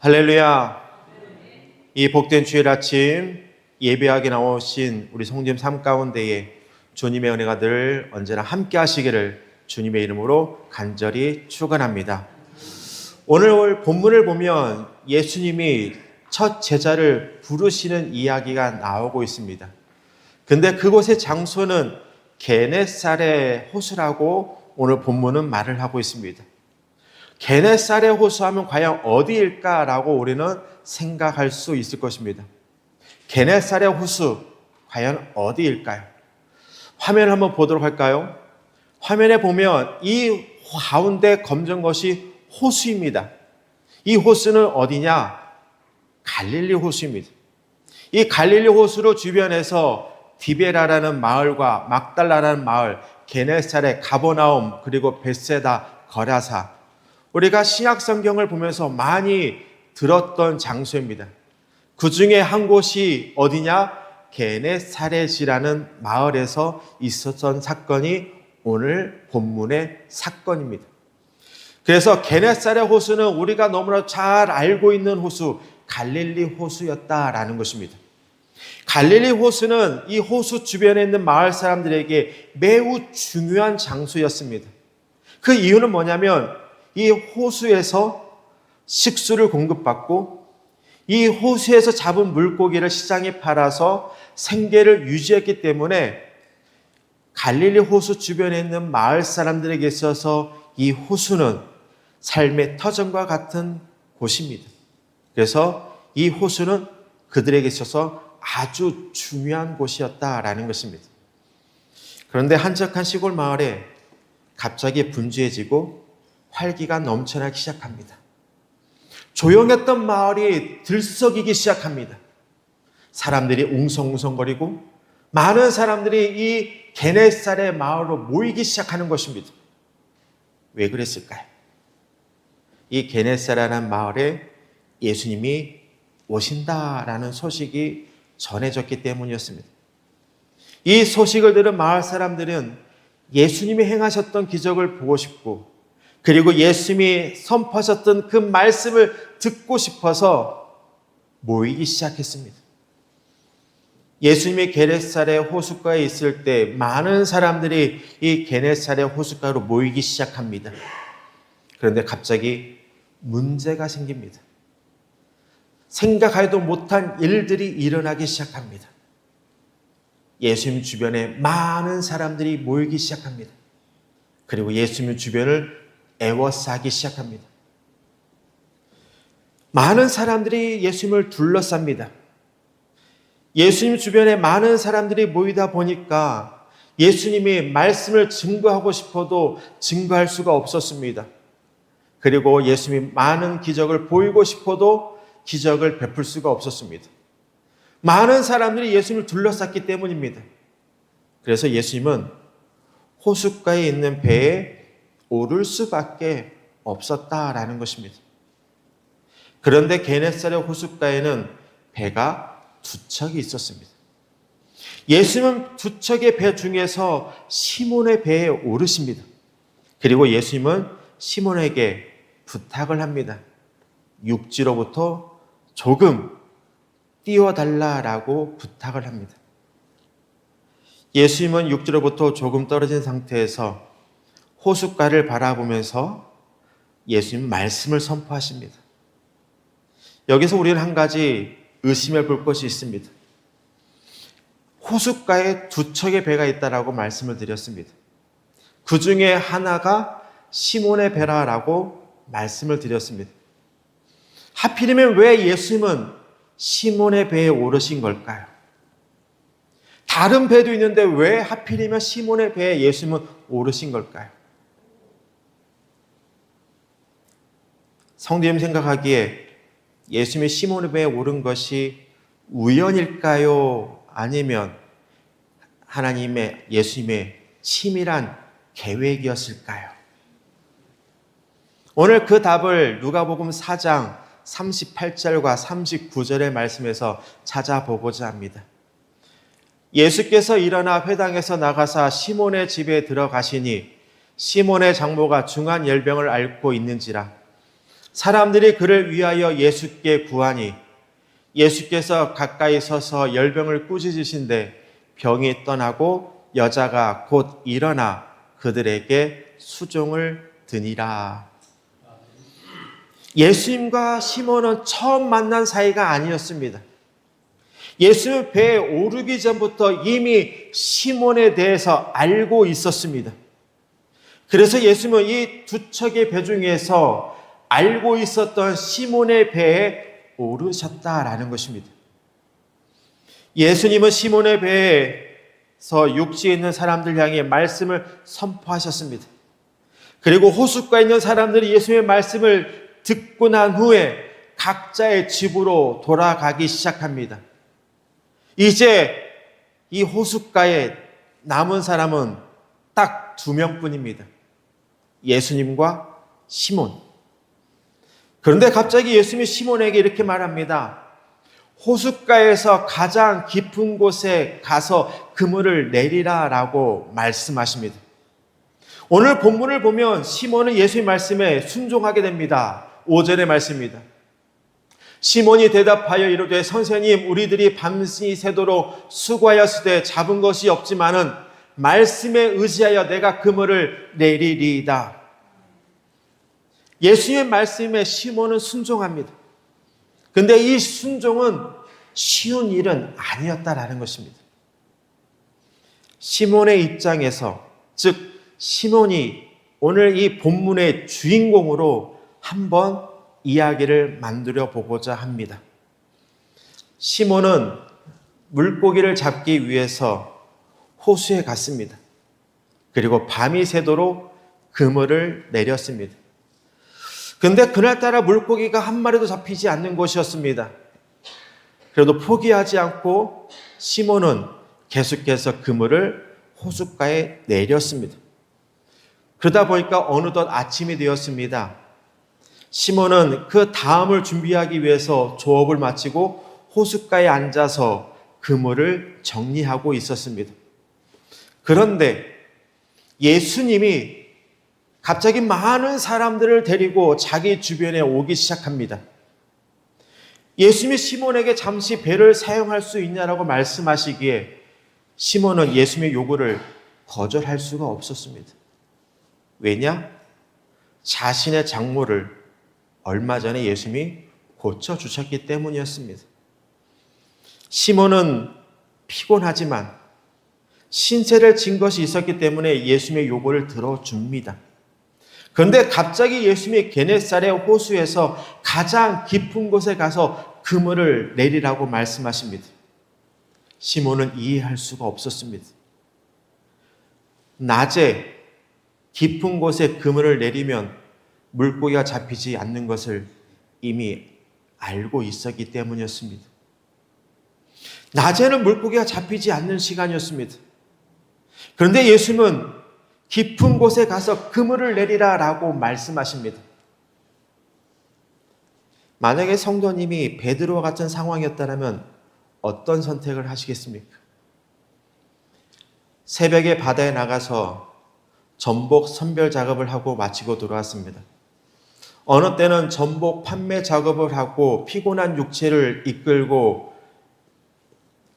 할렐루야. 이 복된 주일 아침 예배하게 나오신 우리 성도님 삶 가운데에 주님의 은혜가 늘 언제나 함께 하시기를 주님의 이름으로 간절히 축원합니다. 오늘 본문을 보면 예수님이 첫 제자를 부르시는 이야기가 나오고 있습니다. 근데 그곳의 장소는 게네사렛 호수라고 오늘 본문은 말을 하고 있습니다. 게네사렛 호수하면 과연 어디일까라고 우리는 생각할 수 있을 것입니다. 게네사렛 호수 과연 어디일까요? 화면을 한번 보도록 할까요? 화면에 보면 이 가운데 검정 것이 호수입니다. 이 호수는 어디냐? 갈릴리 호수입니다. 이 갈릴리 호수로 주변에서 디베라라는 마을과 막달라라는 마을, 게네사렛, 가버나움, 그리고 벳세다, 거라사, 우리가 신약 성경을 보면서 많이 들었던 장소입니다. 그 중에 한 곳이 어디냐? 게네사렛이라는 마을에서 있었던 사건이 오늘 본문의 사건입니다. 그래서 게네사렛 호수는 우리가 너무나 잘 알고 있는 호수, 갈릴리 호수였다라는 것입니다. 갈릴리 호수는 이 호수 주변에 있는 마을 사람들에게 매우 중요한 장소였습니다. 그 이유는 뭐냐면 이 호수에서 식수를 공급받고 이 호수에서 잡은 물고기를 시장에 팔아서 생계를 유지했기 때문에 갈릴리 호수 주변에 있는 마을 사람들에게 있어서 이 호수는 삶의 터전과 같은 곳입니다. 그래서 이 호수는 그들에게 있어서 아주 중요한 곳이었다라는 것입니다. 그런데 한적한 시골 마을에 갑자기 분주해지고 활기가 넘쳐나기 시작합니다. 조용했던 마을이 들썩이기 시작합니다. 사람들이 웅성웅성거리고 많은 사람들이 이 게네사렛 마을로 모이기 시작하는 것입니다. 왜 그랬을까요? 이 게네사렛이라는 마을에 예수님이 오신다라는 소식이 전해졌기 때문이었습니다. 이 소식을 들은 마을 사람들은 예수님이 행하셨던 기적을 보고 싶고 그리고 예수님이 선포하셨던 그 말씀을 듣고 싶어서 모이기 시작했습니다. 예수님이 게네사렛 호숫가에 있을 때 많은 사람들이 이 게네사렛 호숫가로 모이기 시작합니다. 그런데 갑자기 문제가 생깁니다. 생각하지도 못한 일들이 일어나기 시작합니다. 예수님 주변에 많은 사람들이 모이기 시작합니다. 그리고 예수님 주변을 애워싸기 시작합니다. 많은 사람들이 예수님을 둘러쌉니다. 예수님 주변에 많은 사람들이 모이다 보니까 예수님이 말씀을 증거하고 싶어도 증거할 수가 없었습니다. 그리고 예수님이 많은 기적을 보이고 싶어도 기적을 베풀 수가 없었습니다. 많은 사람들이 예수님을 둘러쌌기 때문입니다. 그래서 예수님은 호숫가에 있는 배에 오를 수밖에 없었다라는 것입니다. 그런데 게네사렛 호숫가에는 배가 두 척이 있었습니다. 예수님은 두 척의 배 중에서 시몬의 배에 오르십니다. 그리고 예수님은 시몬에게 부탁을 합니다. 육지로부터 조금 띄워달라고 부탁을 합니다. 예수님은 육지로부터 조금 떨어진 상태에서 호숫가를 바라보면서 예수님 말씀을 선포하십니다. 여기서 우리는 한 가지 의심해 볼 것이 있습니다. 호숫가에 두 척의 배가 있다라고 말씀을 드렸습니다. 그 중에 하나가 시몬의 배라라고 말씀을 드렸습니다. 하필이면 왜 예수님은 시몬의 배에 오르신 걸까요? 다른 배도 있는데 왜 하필이면 시몬의 배에 예수님은 오르신 걸까요? 성도님 생각하기에 예수님이 시몬의 배에 오른 것이 우연일까요? 아니면 하나님의 예수님의 치밀한 계획이었을까요? 오늘 그 답을 누가복음 4장 38절과 39절의 말씀에서 찾아보고자 합니다. 예수께서 일어나 회당에서 나가사 시몬의 집에 들어가시니 시몬의 장모가 중한 열병을 앓고 있는지라 사람들이 그를 위하여 예수께 구하니 예수께서 가까이 서서 열병을 꾸짖으신데 병이 떠나고 여자가 곧 일어나 그들에게 수종을 드니라. 예수님과 시몬은 처음 만난 사이가 아니었습니다. 예수님 배에 오르기 전부터 이미 시몬에 대해서 알고 있었습니다. 그래서 예수님은 이 두 척의 배 중에서 알고 있었던 시몬의 배에 오르셨다라는 것입니다. 예수님은 시몬의 배에서 육지에 있는 사람들 향해 말씀을 선포하셨습니다. 그리고 호숫가에 있는 사람들이 예수님의 말씀을 듣고 난 후에 각자의 집으로 돌아가기 시작합니다. 이제 이 호숫가에 남은 사람은 딱 2명뿐입니다. 예수님과 시몬. 그런데 갑자기 예수님이 시몬에게 이렇게 말합니다. 호숫가에서 가장 깊은 곳에 가서 그물을 내리라 라고 말씀하십니다. 오늘 본문을 보면 시몬은 예수의 말씀에 순종하게 됩니다. 5절의 말씀입니다. 시몬이 대답하여 이르되 선생님 우리들이 밤새 새도록 수고하였으되 잡은 것이 없지만은 말씀에 의지하여 내가 그물을 내리리이다. 예수님의 말씀에 시몬은 순종합니다. 근데 이 순종은 쉬운 일은 아니었다라는 것입니다. 시몬의 입장에서, 즉 시몬이 오늘 이 본문의 주인공으로 한번 이야기를 만들어 보고자 합니다. 시몬은 물고기를 잡기 위해서 호수에 갔습니다. 그리고 밤이 새도록 그물을 내렸습니다. 근데 그날따라 물고기가 한 마리도 잡히지 않는 것이었습니다. 그래도 포기하지 않고 시몬은 계속해서 그물을 호숫가에 내렸습니다. 그러다 보니까 어느덧 아침이 되었습니다. 시몬은 그 다음을 준비하기 위해서 조업을 마치고 호숫가에 앉아서 그물을 정리하고 있었습니다. 그런데 예수님이 갑자기 많은 사람들을 데리고 자기 주변에 오기 시작합니다. 예수님이 시몬에게 잠시 배를 사용할 수 있냐라고 말씀하시기에 시몬은 예수님의 요구를 거절할 수가 없었습니다. 왜냐? 자신의 장모를 얼마 전에 예수님이 고쳐주셨기 때문이었습니다. 시몬은 피곤하지만 신세를 진 것이 있었기 때문에 예수님의 요구를 들어줍니다. 그런데 갑자기 예수님이 게네사렛 호수에서 가장 깊은 곳에 가서 그물을 내리라고 말씀하십니다. 시몬은 이해할 수가 없었습니다. 낮에 깊은 곳에 그물을 내리면 물고기가 잡히지 않는 것을 이미 알고 있었기 때문이었습니다. 낮에는 물고기가 잡히지 않는 시간이었습니다. 그런데 예수님은 깊은 곳에 가서 그물을 내리라 라고 말씀하십니다. 만약에 성도님이 베드로와 같은 상황이었다면 어떤 선택을 하시겠습니까? 새벽에 바다에 나가서 전복 선별 작업을 하고 마치고 돌아왔습니다. 어느 때는 전복 판매 작업을 하고 피곤한 육체를 이끌고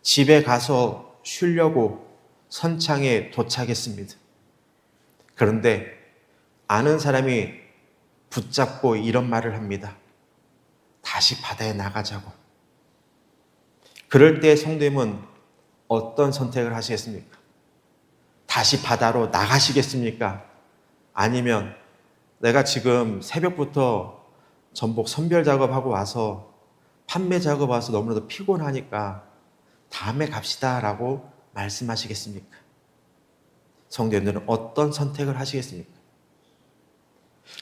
집에 가서 쉬려고 선창에 도착했습니다. 그런데 아는 사람이 붙잡고 이런 말을 합니다. 다시 바다에 나가자고. 그럴 때 성도님은 어떤 선택을 하시겠습니까? 다시 바다로 나가시겠습니까? 아니면 내가 지금 새벽부터 전복 선별 작업하고 와서 판매 작업 와서 너무나도 피곤하니까 다음에 갑시다 라고 말씀하시겠습니까? 성도님들은 어떤 선택을 하시겠습니까?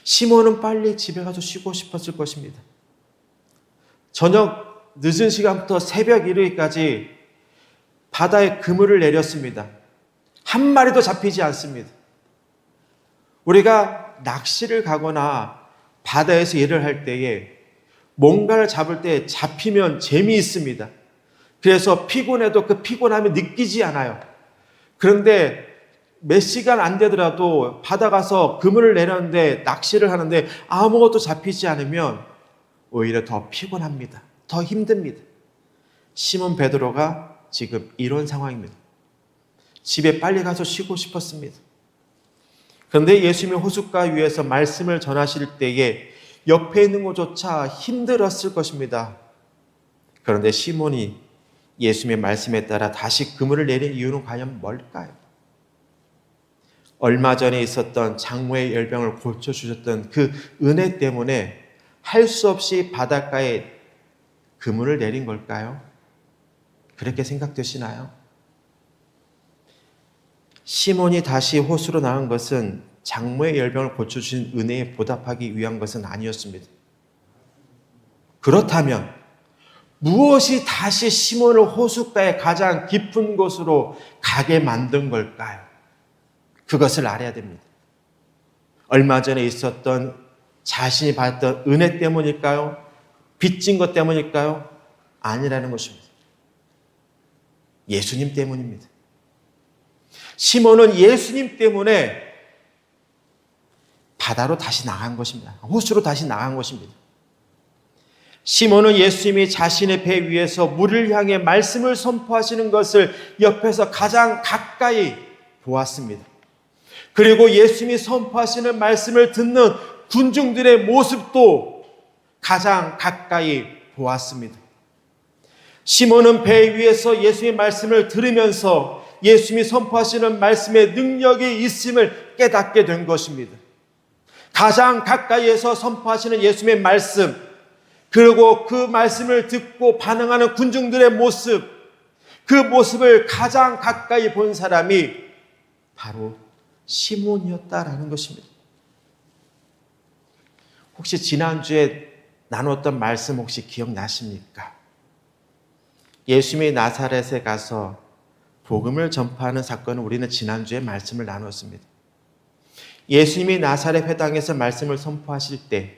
시몬은 빨리 집에 가서 쉬고 싶었을 것입니다. 저녁 늦은 시간부터 새벽 이르기까지 바다에 그물을 내렸습니다. 한 마리도 잡히지 않습니다. 우리가 낚시를 가거나 바다에서 일을 할 때에 뭔가를 잡을 때 잡히면 재미있습니다. 그래서 피곤해도 그 피곤함이 느끼지 않아요. 그런데 몇 시간 안 되더라도 바다 가서 그물을 내렸는데 낚시를 하는데 아무것도 잡히지 않으면 오히려 더 피곤합니다. 더 힘듭니다. 시몬 베드로가 지금 이런 상황입니다. 집에 빨리 가서 쉬고 싶었습니다. 그런데 예수님이 호숫가 위에서 말씀을 전하실 때에 옆에 있는 것조차 힘들었을 것입니다. 그런데 시몬이 예수님의 말씀에 따라 다시 그물을 내린 이유는 과연 뭘까요? 얼마 전에 있었던 장모의 열병을 고쳐주셨던 그 은혜 때문에 할 수 없이 바닷가에 그물을 내린 걸까요? 그렇게 생각되시나요? 시몬이 다시 호수로 나온 것은 장모의 열병을 고쳐주신 은혜에 보답하기 위한 것은 아니었습니다. 그렇다면 무엇이 다시 시몬을 호숫가의 가장 깊은 곳으로 가게 만든 걸까요? 그것을 알아야 됩니다. 얼마 전에 있었던 자신이 받았던 은혜 때문일까요? 빚진 것 때문일까요? 아니라는 것입니다. 예수님 때문입니다. 시몬은 예수님 때문에 바다로 다시 나간 것입니다. 호수로 다시 나간 것입니다. 시몬은 예수님이 자신의 배 위에서 물을 향해 말씀을 선포하시는 것을 옆에서 가장 가까이 보았습니다. 그리고 예수님이 선포하시는 말씀을 듣는 군중들의 모습도 가장 가까이 보았습니다. 시몬은 배 위에서 예수님의 말씀을 들으면서 예수님이 선포하시는 말씀의 능력이 있음을 깨닫게 된 것입니다. 가장 가까이에서 선포하시는 예수님의 말씀, 그리고 그 말씀을 듣고 반응하는 군중들의 모습, 그 모습을 가장 가까이 본 사람이 바로 시몬이었다라는 것입니다. 혹시 지난주에 나눴던 말씀 혹시 기억나십니까? 예수님이 나사렛에 가서 복음을 전파하는 사건을 우리는 지난주에 말씀을 나눴습니다. 예수님이 나사렛 회당에서 말씀을 선포하실 때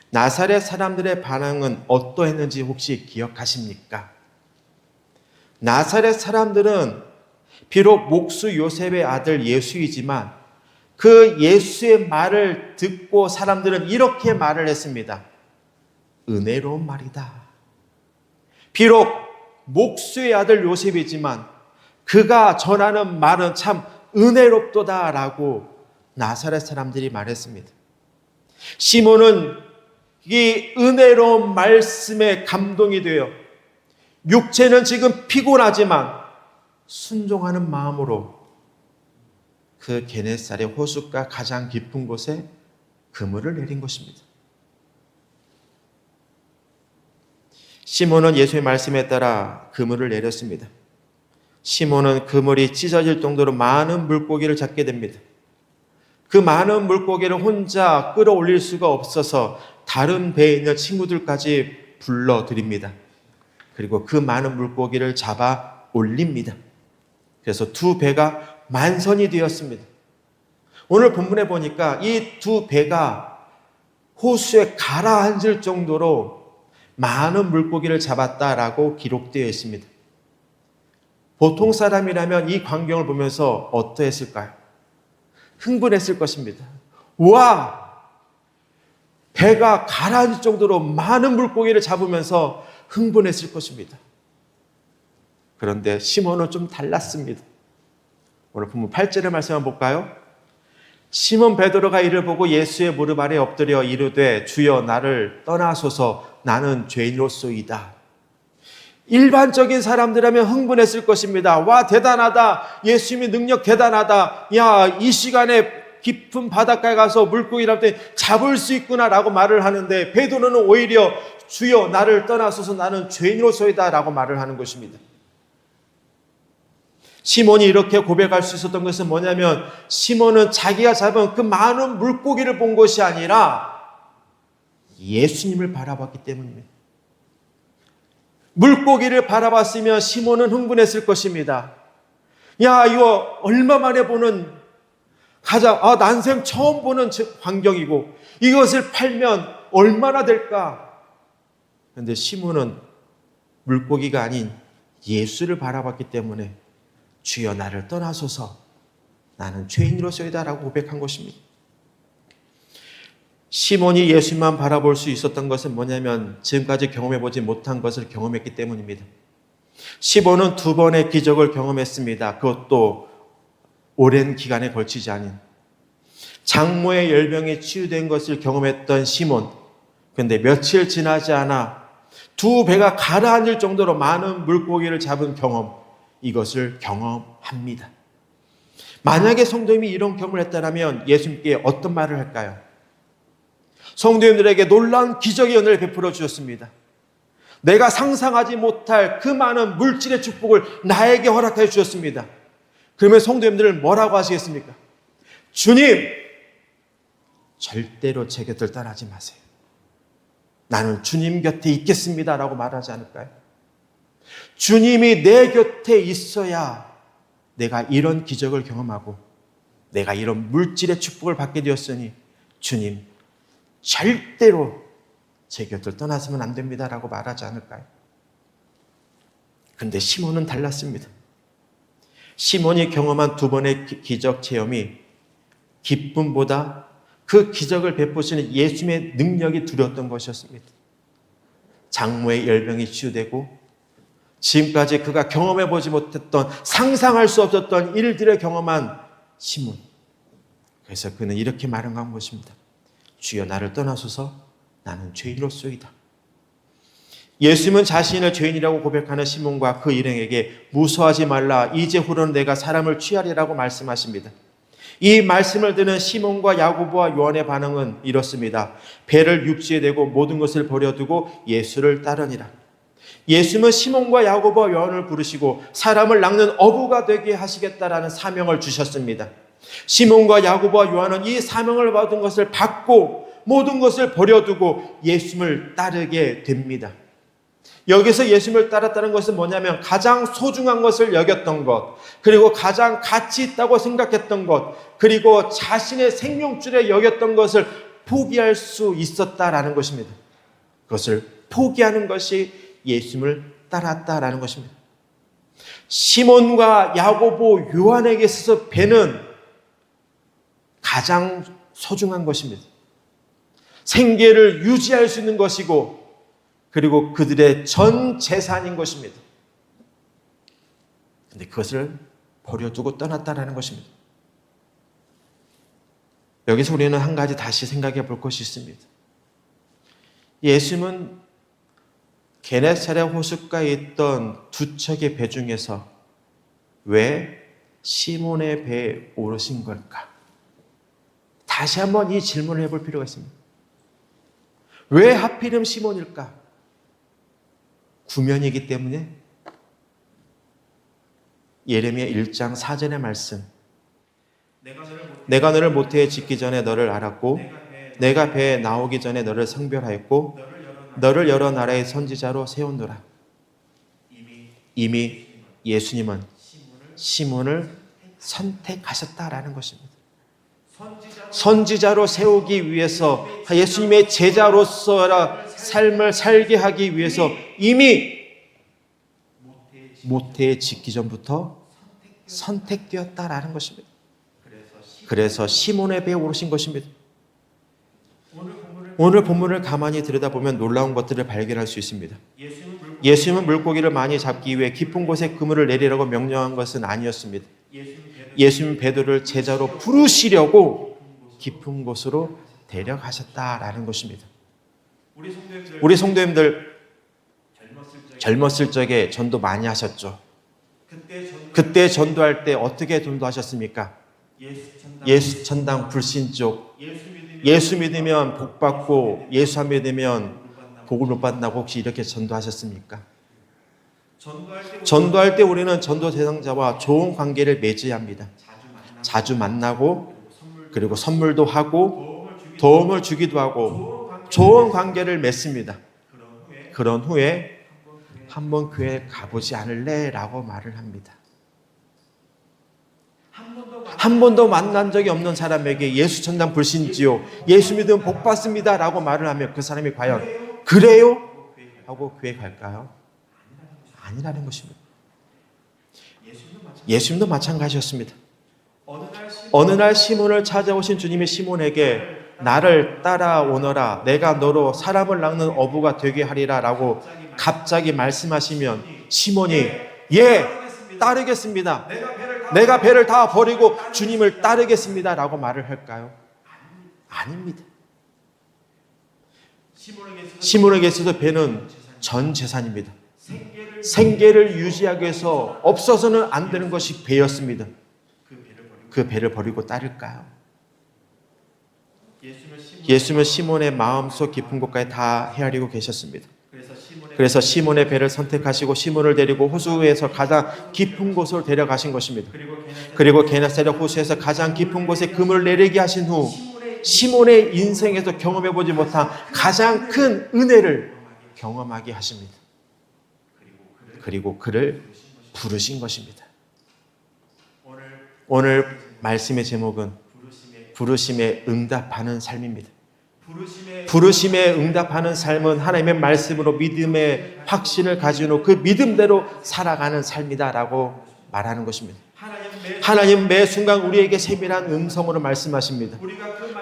나사렛 사람들의 반응은 어떠했는지 혹시 기억하십니까? 나사렛 사람들은 비록 목수 요셉의 아들 예수이지만 그 예수의 말을 듣고 사람들은 이렇게 말을 했습니다. 은혜로운 말이다. 비록 목수의 아들 요셉이지만 그가 전하는 말은 참 은혜롭도다라고 나사렛 사람들이 말했습니다. 시몬은 이 은혜로운 말씀에 감동이 되어 육체는 지금 피곤하지만 순종하는 마음으로 그 게네사렛 호숫가 가장 깊은 곳에 그물을 내린 것입니다. 시몬은 예수의 말씀에 따라 그물을 내렸습니다. 시몬은 그물이 찢어질 정도로 많은 물고기를 잡게 됩니다. 그 많은 물고기를 혼자 끌어올릴 수가 없어서 다른 배에 있는 친구들까지 불러드립니다. 그리고 그 많은 물고기를 잡아 올립니다. 그래서 두 배가 만선이 되었습니다. 오늘 본문에 보니까 이 두 배가 호수에 가라앉을 정도로 많은 물고기를 잡았다라고 기록되어 있습니다. 보통 사람이라면 이 광경을 보면서 어떠했을까요? 흥분했을 것입니다. 와! 배가 가라앉을 정도로 많은 물고기를 잡으면서 흥분했을 것입니다. 그런데 시몬은 좀 달랐습니다. 오늘 본문 8절의 말씀 한번 볼까요? 시몬 베드로가 이를 보고 예수의 무릎 아래 엎드려 이르되 주여 나를 떠나소서 나는 죄인으로소이다. 일반적인 사람들이라면 흥분했을 것입니다. 와 대단하다. 예수님의 능력 대단하다. 야 이 시간에 깊은 바닷가에 가서 물고기를 잡을 수 있구나라고 말을 하는데 베드로는 오히려 주여 나를 떠나소서 나는 죄인으로소이다 라고 말을 하는 것입니다. 시몬이 이렇게 고백할 수 있었던 것은 뭐냐면 시몬은 자기가 잡은 그 많은 물고기를 본 것이 아니라 예수님을 바라봤기 때문입니다. 물고기를 바라봤으면 시몬은 흥분했을 것입니다. 야 이거 얼마 만에 보는 가장 난생 처음 보는 광경이고 이것을 팔면 얼마나 될까? 그런데 시몬은 물고기가 아닌 예수를 바라봤기 때문에 주여 나를 떠나소서 나는 죄인으로서이다 라고 고백한 것입니다. 시몬이 예수님만 바라볼 수 있었던 것은 뭐냐면 지금까지 경험해보지 못한 것을 경험했기 때문입니다. 시몬은 2번의 기적을 경험했습니다. 그것도 오랜 기간에 걸치지 않은. 장모의 열병에 치유된 것을 경험했던 시몬. 그런데 며칠 지나지 않아 2배가 가라앉을 정도로 많은 물고기를 잡은 경험, 이것을 경험합니다. 만약에 성도님이 이런 경험을 했다면 예수님께 어떤 말을 할까요? 성도님들에게 놀라운 기적의 은혜를 베풀어 주셨습니다. 내가 상상하지 못할 그 많은 물질의 축복을 나에게 허락해 주셨습니다. 그러면 성도님들은 뭐라고 하시겠습니까? 주님, 절대로 제 곁을 떠나지 마세요. 나는 주님 곁에 있겠습니다 라고 말하지 않을까요? 주님이 내 곁에 있어야 내가 이런 기적을 경험하고 내가 이런 물질의 축복을 받게 되었으니 주님, 절대로 제 곁을 떠나서는 안 됩니다 라고 말하지 않을까요? 그런데 시몬은 달랐습니다. 시몬이 경험한 2번의 기적 체험이 기쁨보다 그 기적을 베푸시는 예수님의 능력이 두려웠던 것이었습니다. 장모의 열병이 치유되고 지금까지 그가 경험해보지 못했던, 상상할 수 없었던 일들을 경험한 시몬. 그래서 그는 이렇게 말한 것입니다. 주여, 나를 떠나소서, 나는 죄인으로소이다. 예수님은 자신을 죄인이라고 고백하는 시몬과 그 일행에게 무서워하지 말라, 이제후로는 내가 사람을 취하리라고 말씀하십니다. 이 말씀을 듣는 시몬과 야고보와 요한의 반응은 이렇습니다. 배를 육지에 대고 모든 것을 버려두고 예수를 따르니라. 예수님은 시몬과 야고보와 요한을 부르시고 사람을 낚는 어부가 되게 하시겠다라는 사명을 주셨습니다. 시몬과 야고보와 요한은 이 사명을 받은 것을 받고 모든 것을 버려두고 예수님을 따르게 됩니다. 여기서 예수님을 따랐다는 것은 뭐냐면 가장 소중한 것을 여겼던 것, 그리고 가장 가치 있다고 생각했던 것, 그리고 자신의 생명줄에 여겼던 것을 포기할 수 있었다라는 것입니다. 그것을 포기하는 것이 예수님을 따랐다라는 것입니다. 시몬과 야고보, 요한에게 있어서 배는 가장 소중한 것입니다. 생계를 유지할 수 있는 것이고 그리고 그들의 전 재산인 것입니다. 그런데 그것을 버려두고 떠났다라는 것입니다. 여기서 우리는 한 가지 다시 생각해 볼 것이 있습니다. 예수님은 게네사렛 호숫가에 있던 2척의 배 중에서 왜 시몬의 배에 오르신 걸까? 다시 한번 이 질문을 해볼 필요가 있습니다. 왜 하필이면 시몬일까? 구면이기 때문에? 예레미야 1장 4절의 말씀, 내가 너를 모태에 짓기 전에 너를 알았고 내가 배에 나오기 전에 너를 성별하였고 너를 여러 나라의 선지자로 세운노라. 이미 예수님은 시몬을 선택하셨다라는 것입니다. 선지자로 세우기 위해서, 예수님의 제자로서 삶을 살게 하기 위해서 이미 모태에 짓기 전부터 선택되었다라는 것입니다. 그래서 시몬의 배에 오르신 것입니다. 오늘 본문을 가만히 들여다보면 놀라운 것들을 발견할 수 있습니다. 예수님은 물고기를 많이 잡기 위해 깊은 곳에 그물을 내리라고 명령한 것은 아니었습니다. 예수님 베드로를 제자로 부르시려고 깊은 곳으로 데려가셨다라는 것입니다. 우리 성도님들 젊었을 적에 전도 많이 하셨죠. 그때 전도할 때 어떻게 전도하셨습니까? 예수 천당 불신족, 예수 믿으면 복 받고 예수 안 믿으면 복을 못 받는다고 혹시 이렇게 전도하셨습니까? 전도할 때 우리는 전도 대상자와 좋은 관계를 맺어야 합니다. 자주 만나고 그리고 선물도 하고 도움을 주기도 하고 좋은 관계를 맺습니다. 그런 후에 한번 교회 가보지 않을래? 라고 말을 합니다. 한 번도 만난 적이 없는 사람에게 예수 천당 불신지요, 예수 믿으면 복 받습니다 라고 말을 하면 그 사람이 과연 그래요? 하고 교회 갈까요? 아니라는 것입니다. 예수님도 마찬가지였습니다. 어느 날 시몬을 찾아오신 주님이 시몬에게 나를 따라오너라 내가 너로 사람을 낚는 어부가 되게 하리라 라고 갑자기 말씀하시면 시몬이 예 따르겠습니다. 내가 배를 다 버리고 주님을 따르겠습니다 라고 말을 할까요? 아닙니다. 시몬에게 있어서 배는 전 재산입니다. 생계를 유지하기 위해서 없어서는 안 되는 것이 배였습니다. 그 배를 버리고 따를까요? 예수님은 시몬의 마음속 깊은 곳까지 다 헤아리고 계셨습니다. 그래서 시몬의 배를 선택하시고 시몬을 데리고 호수에서 가장 깊은 곳으로 데려가신 것입니다. 그리고 게네사렛 호수에서 가장 깊은 곳에 그물을 내리게 하신 후 시몬의 인생에서 경험해보지 못한 가장 큰 은혜를 경험하게 하십니다. 그리고 그를 부르신 것입니다. 오늘 말씀의 제목은 부르심에 응답하는 삶입니다. 부르심에 응답하는 삶은 하나님의 말씀으로 믿음의 확신을 가진 후 그 믿음대로 살아가는 삶이다라고 말하는 것입니다. 하나님 매 순간 우리에게 세밀한 음성으로 말씀하십니다.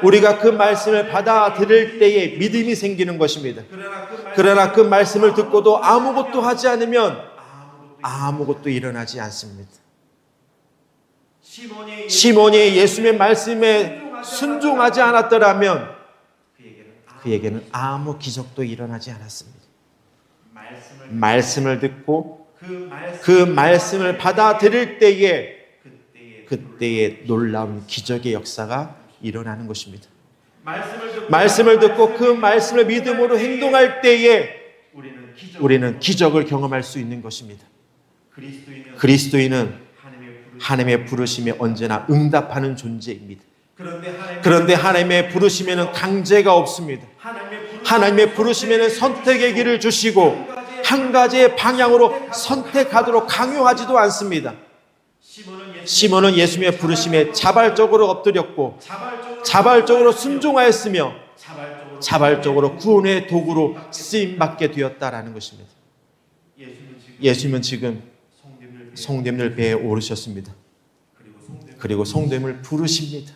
우리가 그 말씀을 받아들일 때에 믿음이 생기는 것입니다. 그러나 그 말씀을 듣고도 아무것도 하지 않으면 아무것도 일어나지 않습니다. 시몬이 예수님의 말씀에 순종하지 않았더라면 그에게는 아무 기적도 일어나지 않았습니다. 말씀을 듣고 그 말씀을 받아들일 때에 그때의 놀라운 기적의 역사가 일어나는 것입니다. 말씀을 듣고 그 말씀을 믿음으로 행동할 때에 우리는 기적을 경험할 수 있는 것입니다. 그리스도인은 하나님의 부르심에 언제나 응답하는 존재입니다. 그런데 하나님의 부르심에는 강제가 없습니다. 하나님의 부르심에는 선택의 길을 주시고 한 가지의 방향으로 선택하도록 강요하지도 않습니다. 시몬은 예수님의 부르심에 자발적으로 엎드렸고 자발적으로 순종하였으며 자발적으로 구원의 도구로 쓰임받게 되었다라는 것입니다. 예수님은 지금 성도님들 배에 오르셨습니다. 그리고 성도님을 부르십니다.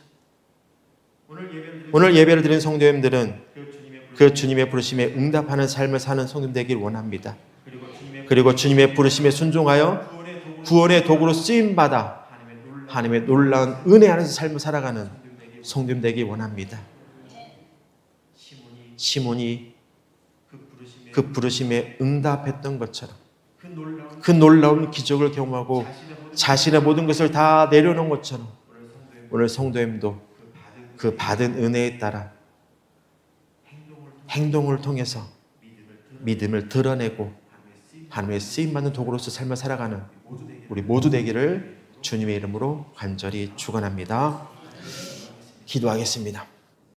오늘 예배를 드린 성도님들은 그 주님의 부르심에 응답하는 삶을 사는 성도님 되길 원합니다. 그리고 주님의 부르심에 순종하여 구원의 도구로 쓰임받아 하나님의 놀라운 은혜 안에서 삶을 살아가는 성도님 되길 원합니다. 시몬이 그 부르심에 응답했던 것처럼 그 놀라운 기적을 경험하고 자신의 모든 것을 다 내려놓은 것처럼 오늘 성도님도 그 받은 은혜에 따라 행동을 통해서 믿음을 드러내고 하나님의 쓰임받는 도구로서 삶을 살아가는 우리 모두 되기를 주님의 이름으로 간절히 축원합니다. 기도하겠습니다.